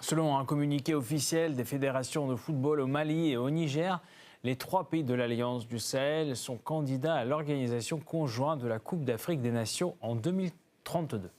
Selon un communiqué officiel des fédérations de football au Mali et au Niger, les 3 pays de l'Alliance du Sahel sont candidats à l'organisation conjointe de la Coupe d'Afrique des Nations en 2032.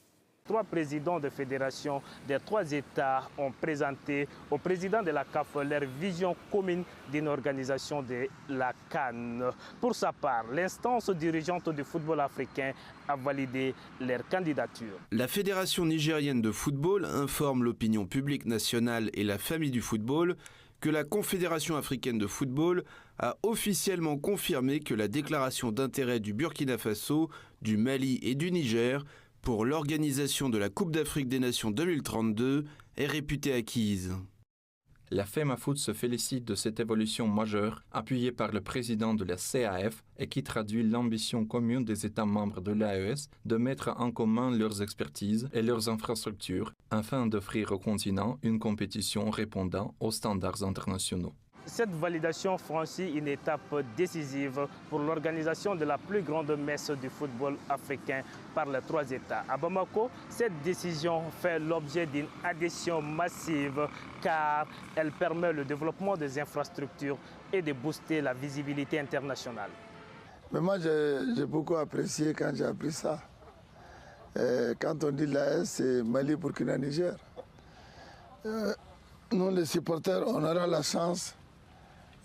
3 présidents de fédération des 3 États ont présenté au président de la CAF leur vision commune d'une organisation de la CAN. Pour sa part, l'instance dirigeante du football africain a validé leur candidature. La Fédération nigérienne de football informe l'opinion publique nationale et la famille du football que la Confédération africaine de football a officiellement confirmé que la déclaration d'intérêt du Burkina Faso, du Mali et du Niger pour l'organisation de la Coupe d'Afrique des Nations 2032 est réputée acquise. La FEMAFOOT se félicite de cette évolution majeure, appuyée par le président de la CAF et qui traduit l'ambition commune des États membres de l'AES de mettre en commun leurs expertises et leurs infrastructures afin d'offrir au continent une compétition répondant aux standards internationaux. Cette validation franchit une étape décisive pour l'organisation de la plus grande messe du football africain par les 3 États. À Bamako, cette décision fait l'objet d'une adhésion massive car elle permet le développement des infrastructures et de booster la visibilité internationale. Mais moi, j'ai beaucoup apprécié quand j'ai appris ça. Quand on dit l'AES, c'est Mali, Burkina, Niger. Nous, les supporters, on aura la chance.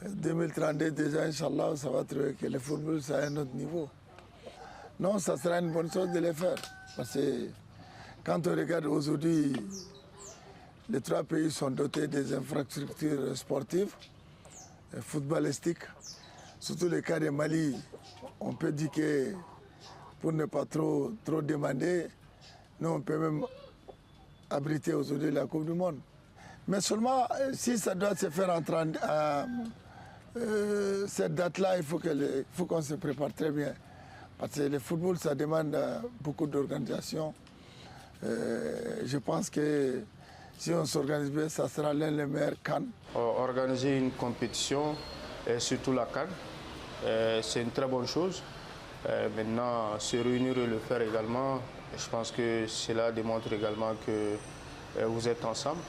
2032 déjà, Inch'Allah, ça va trouver que le football, c'est à un autre niveau. Non, ça sera une bonne chose de le faire. Parce que quand on regarde aujourd'hui, les 3 pays sont dotés des infrastructures sportives, footballistiques. Surtout le cas de Mali, on peut dire que pour ne pas trop demander, nous on peut même abriter aujourd'hui la Coupe du Monde. Mais seulement si ça doit se faire cette date-là, il faut qu'on se prépare très bien. Parce que le football, ça demande beaucoup d'organisation. Je pense que si on s'organise bien, ça sera l'un des meilleurs CAN. Organiser une compétition, et surtout la CAN, c'est une très bonne chose. Maintenant, se réunir et le faire également, je pense que cela démontre également que vous êtes ensemble.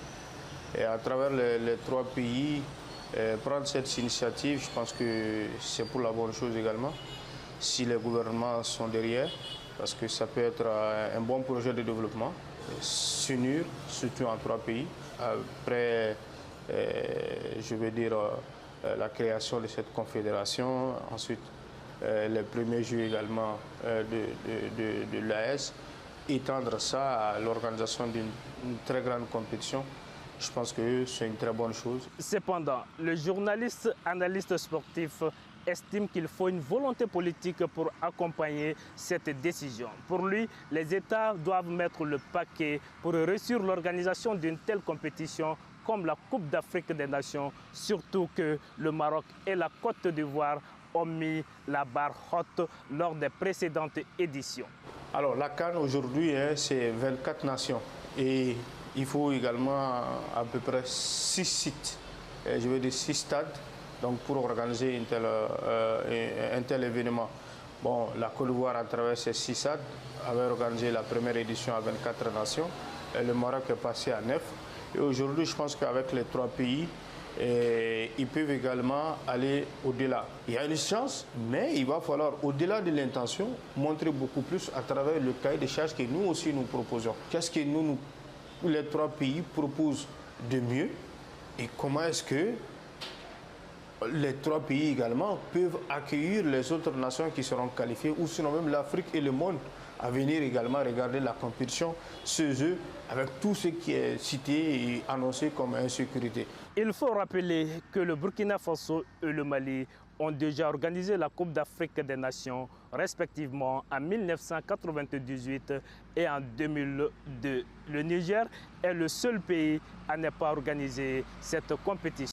Et à travers les 3 pays, prendre cette initiative, je pense que c'est pour la bonne chose également, si les gouvernements sont derrière, parce que ça peut être un bon projet de développement, s'unir, surtout en 3 pays. Après, je veux dire, la création de cette confédération, ensuite les premiers jeux également de l'AES, étendre ça à l'organisation d'une très grande compétition. Je pense que c'est une très bonne chose. Cependant, le journaliste analyste sportif estime qu'il faut une volonté politique pour accompagner cette décision. Pour lui, les États doivent mettre le paquet pour réussir l'organisation d'une telle compétition comme la Coupe d'Afrique des Nations, surtout que le Maroc et la Côte d'Ivoire ont mis la barre haute lors des précédentes éditions. Alors la CAN aujourd'hui, c'est 24 nations et il faut également à peu près 6 sites, je veux dire 6 stades, donc pour organiser un tel événement. Bon, la Côte d'Ivoire, à travers ces 6 stades, avait organisé la première édition à 24 nations. Et le Maroc est passé à 9. Et aujourd'hui, je pense qu'avec les 3 pays, ils peuvent également aller au-delà. Il y a une chance, mais il va falloir, au-delà de l'intention, montrer beaucoup plus à travers le cahier de charges que nous aussi nous proposons. Qu'est-ce que les 3 pays proposent de mieux et comment est-ce que les 3 pays également peuvent accueillir les autres nations qui seront qualifiées ou sinon même l'Afrique et le monde à venir également regarder la compétition, ce jeu, avec tout ce qui est cité et annoncé comme insécurité. Il faut rappeler que le Burkina Faso et le Mali ont déjà organisé la Coupe d'Afrique des Nations, respectivement en 1998 et en 2002. Le Niger est le seul pays à ne pas organiser cette compétition.